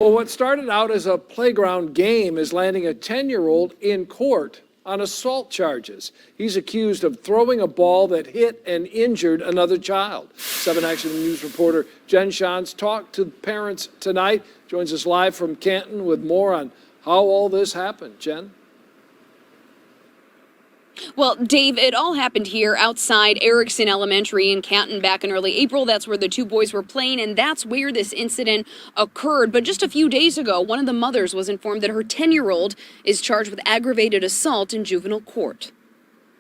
Well, what started out as a playground game is landing a 10-year-old in court on assault charges. He's accused of throwing a ball that hit and injured another child. 7 Action News reporter Jen Shantz talked to parents tonight, joins us live from Canton with more on how all this happened. Jen? Well, Dave, it all happened here outside Erickson Elementary in Canton back in early April. That's where the two boys were playing, and that's where this incident occurred. But just a few days ago, one of the mothers was informed that her 10-year-old is charged with aggravated assault in juvenile court.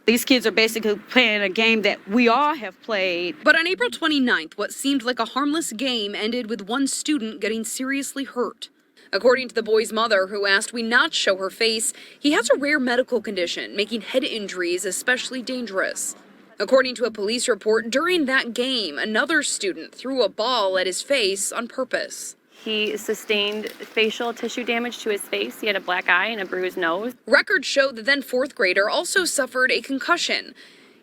These kids are basically playing a game that we all have played. But on April 29th, what seemed like a harmless game ended with one student getting seriously hurt. According to the boy's mother, who asked we not show her face, he has a rare medical condition, making head injuries especially dangerous. According to a police report, during that game, another student threw a ball at his face on purpose. He sustained facial tissue damage to his face. He had a black eye and a bruised nose. Records show the then fourth grader also suffered a concussion.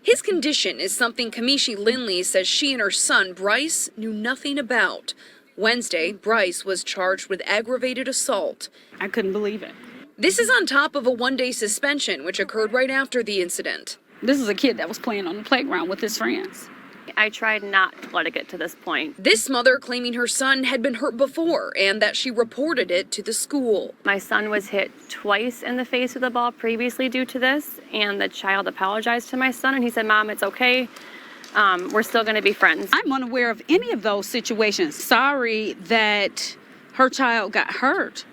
His condition is something Kamishi Lindley says she and her son, Bryce, knew nothing about. Wednesday, Bryce was charged with aggravated assault. I couldn't believe it. This is on top of a one-day suspension, which occurred right after the incident. This is a kid that was playing on the playground with his friends. I tried not to let it get to this point. This mother claiming her son had been hurt before and that she reported it to the school. My son was hit twice in the face with a ball previously due to this, and the child apologized to my son, and he said, "Mom, it's okay. We're still going to be friends." I'm unaware of any of those situations. Sorry that her child got hurt.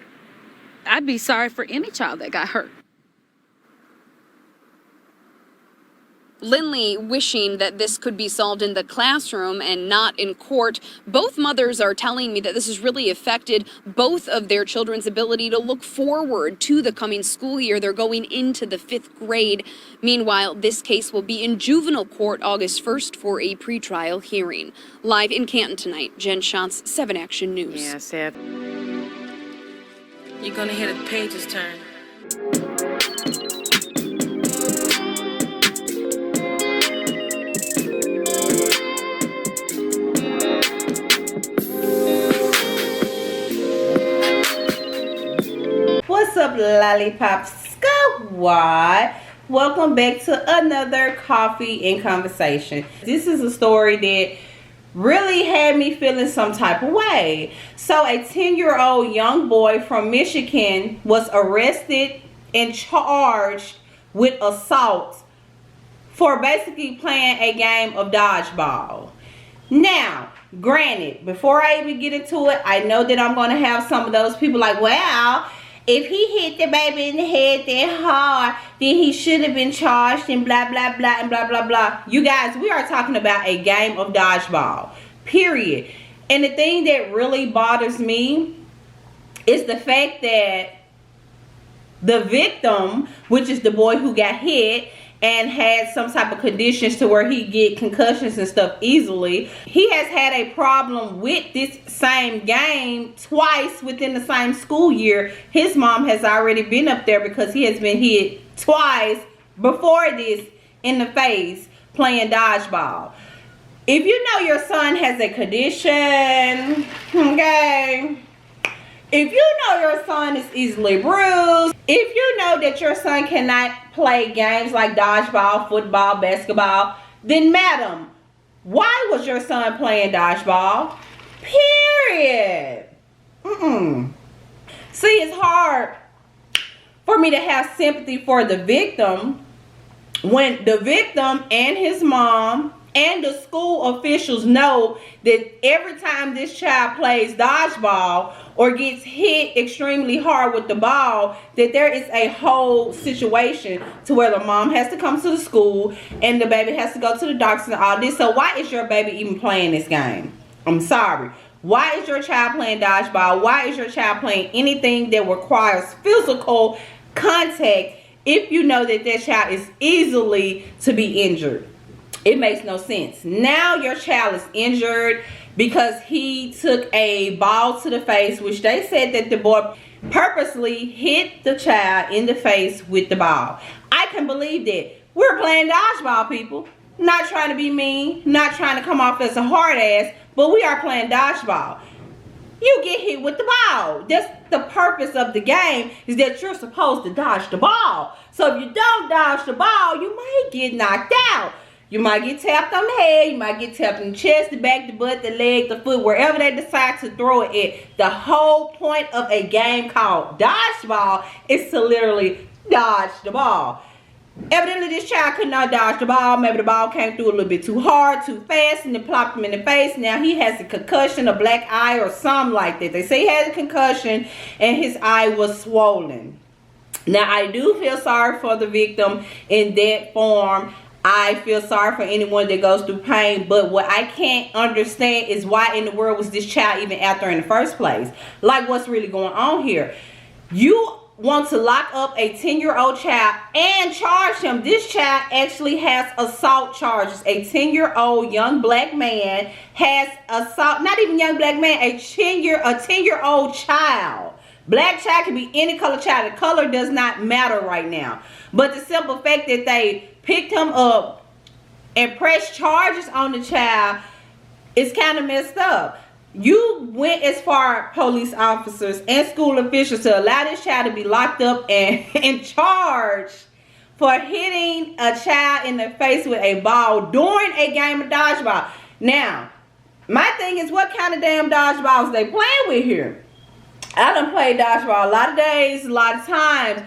I'd be sorry for any child that got hurt. Lindley wishing that this could be solved in the classroom and not in court. Both mothers are telling me that this has really affected both of their children's ability to look forward to the coming school year. They're going into the 5th grade. Meanwhile, this case will be in juvenile court August 1st for a pretrial hearing. Live in Canton tonight, Jen Shantz, 7 Action News. Yeah, sad. You're gonna hear the pages turn. What's up, Lollipop Squad? Welcome back to another Coffee Conversation. This is a story that really had me feeling some type of way. So a 10-year-old young boy from Michigan was arrested and charged with assault for basically playing a game of dodgeball. Now, granted, before I even get into it, I know that I'm going to have some of those people like, well, if he hit the baby in the head that hard, then he should have been charged and blah, blah, blah, and blah, blah, blah. You guys, we are talking about a game of dodgeball, period. And the thing that really bothers me is the fact that the victim, which is the boy who got hit and had some type of conditions to where he get concussions and stuff easily, he has had a problem with this same game twice within the same school year. His mom has already been up there because he has been hit twice before this in the face playing dodgeball. If you know your son has a condition, okay, if you know your son is easily bruised, if you know that your son cannot play games like dodgeball, football, basketball, then madam, why was your son playing dodgeball? Period. See, it's hard for me to have sympathy for the victim when the victim and his mom and the school officials know that every time this child plays dodgeball or gets hit extremely hard with the ball, that there is a whole situation to where the mom has to come to the school and the baby has to go to the doctor and all this. So why is your baby even playing this game? I'm sorry. Why is your child playing dodgeball? Why is your child playing anything that requires physical contact if you know that that child is easily to be injured? It makes no sense. Now your child is injured because he took a ball to the face, which they said that the boy purposely hit the child in the face with the ball. I can believe that. We're playing dodgeball, people. Not trying to be mean, not trying to come off as a hard ass, but we are playing dodgeball. you get hit with the ball. That's the purpose of the game, is that you're supposed to dodge the ball. So if you don't dodge the ball, you might get knocked out. You might get tapped on the head, you might get tapped in the chest, the back, the butt, the leg, the foot, wherever they decide to throw it at. The whole point of a game called dodgeball is to literally dodge the ball. Evidently, this child could not dodge the ball. Maybe the ball came through a little bit too hard, too fast, and it plopped him in the face. Now he has a concussion, a black eye, or something like that. They say he had a concussion, and his eye was swollen. Now, I do feel sorry for the victim in that form. I feel sorry for anyone that goes through pain, but what I can't understand is why in the world was this child even out there in the first place? Like, what's really going on here? You want to lock up a 10-year-old child and charge him. This child actually has assault charges. A 10-year-old young black man has assault, not even young black man, a 10-year-old child. Black child can be any color child. The color does not matter right now. But the simple fact that they picked him up and pressed charges on the child is kind of messed up. You went as far, police officers and school officials, to allow this child to be locked up and charged for hitting a child in the face with a ball during a game of dodgeball. Now, my thing is, what kind of damn dodgeballs they playing with here? I done played dodgeball a lot of days, a lot of times.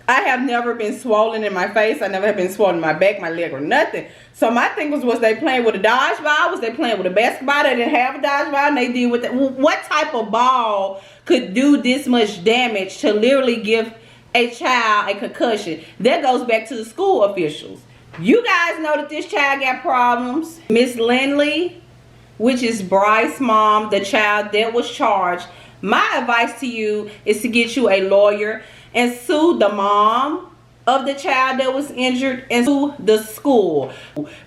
I have never been swollen in my face. I never have been swollen in my back, my leg, or nothing. So my thing was they playing with a dodgeball? Was they playing with a basketball? They didn't have a dodgeball and they did with it. What type of ball could do this much damage to literally give a child a concussion? That goes back to the school officials. You guys know that this child got problems. Miss Lindley, which is Bryce's mom, the child that was charged, my advice to you is to get you a lawyer and sue the mom of the child that was injured and sue the school,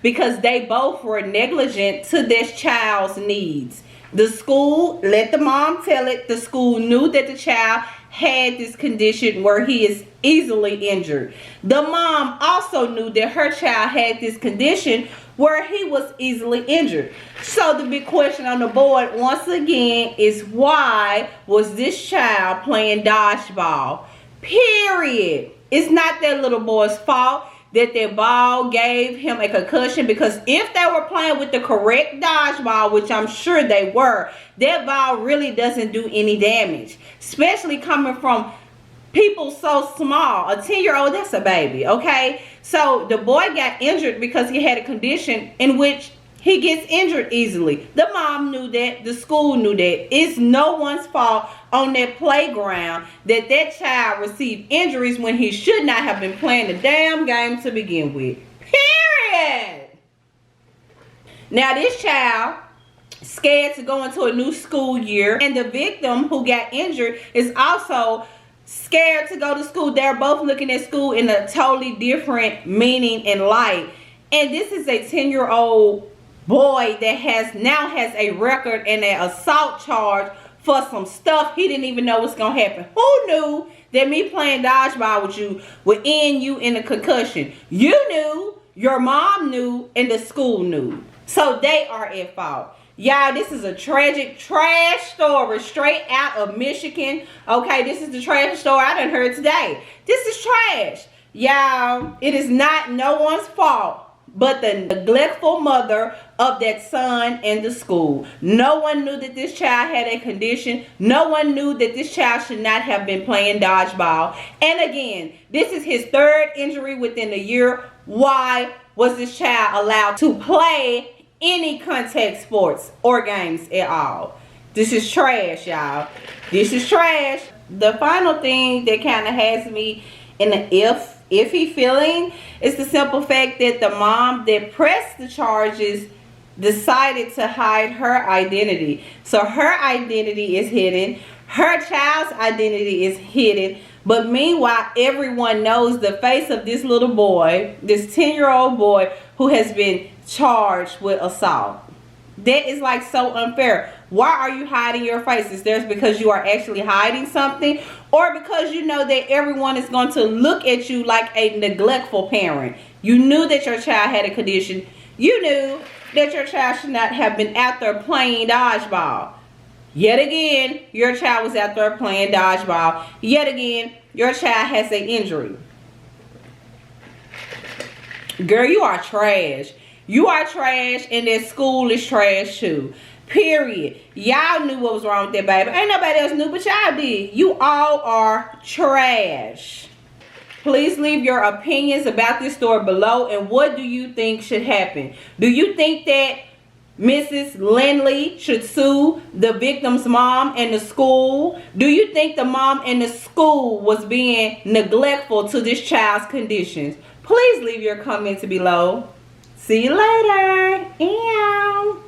because they both were negligent to this child's needs. The school let the mom tell it. The school knew that the child had this condition where he is easily injured. The mom also knew that her child had this condition where he was easily injured. So the big question on the board once again is, why was this child playing dodgeball? Period. It's not that little boy's fault that their ball gave him a concussion, because if they were playing with the correct dodgeball, which I'm sure they were, that ball really doesn't do any damage, especially coming from people so small. A 10-year-old, that's a baby, okay? So the boy got injured because he had a condition in which he gets injured easily. The mom knew that. The school knew that. It's no one's fault on that playground that that child received injuries when he should not have been playing the damn game to begin with. Period. Now this child scared to go into a new school year, and the victim who got injured is also scared to go to school. They're both looking at school in a totally different meaning and light. And this is a 10-year-old boy that now has a record and an assault charge for some stuff he didn't even know was gonna happen. Who knew that me playing dodgeball with you would end you in a concussion? You knew, your mom knew, and the school knew. So they are at fault. Y'all, this is a tragic, trash story straight out of Michigan. Okay, this is the trash story I done heard today. This is trash. Y'all, it is not no one's fault but the neglectful mother of that son in the school. No one knew that this child had a condition. No one knew that this child should not have been playing dodgeball. And again, this is his third injury within a year. Why was this child allowed to play any contact sports or games at all? This is trash, y'all. This is trash. The final thing that kind of has me in the iffy feeling is the simple fact that the mom that pressed the charges decided to hide her identity. So her identity is hidden. Her child's identity is hidden. But meanwhile, everyone knows the face of this little boy, this 10-year-old boy who has been charged with assault. That is like so unfair. Why are you hiding your face? Is this because you are actually hiding something, or because you know that everyone is going to look at you like a neglectful parent? You knew that your child had a condition. You knew that your child should not have been out there playing dodgeball. Yet again, your child was out there playing dodgeball. Yet again, your child has an injury. Girl, you are trash. You are trash, and that school is trash too. Period. Y'all knew what was wrong with that baby. Ain't nobody else knew, but y'all did. You all are trash. Please leave your opinions about this story below, and what do you think should happen? Do you think that Mrs. Lindley should sue the victim's mom and the school? Do you think the mom and the school was being neglectful to this child's conditions? Please leave your comments below. See you later. Ew.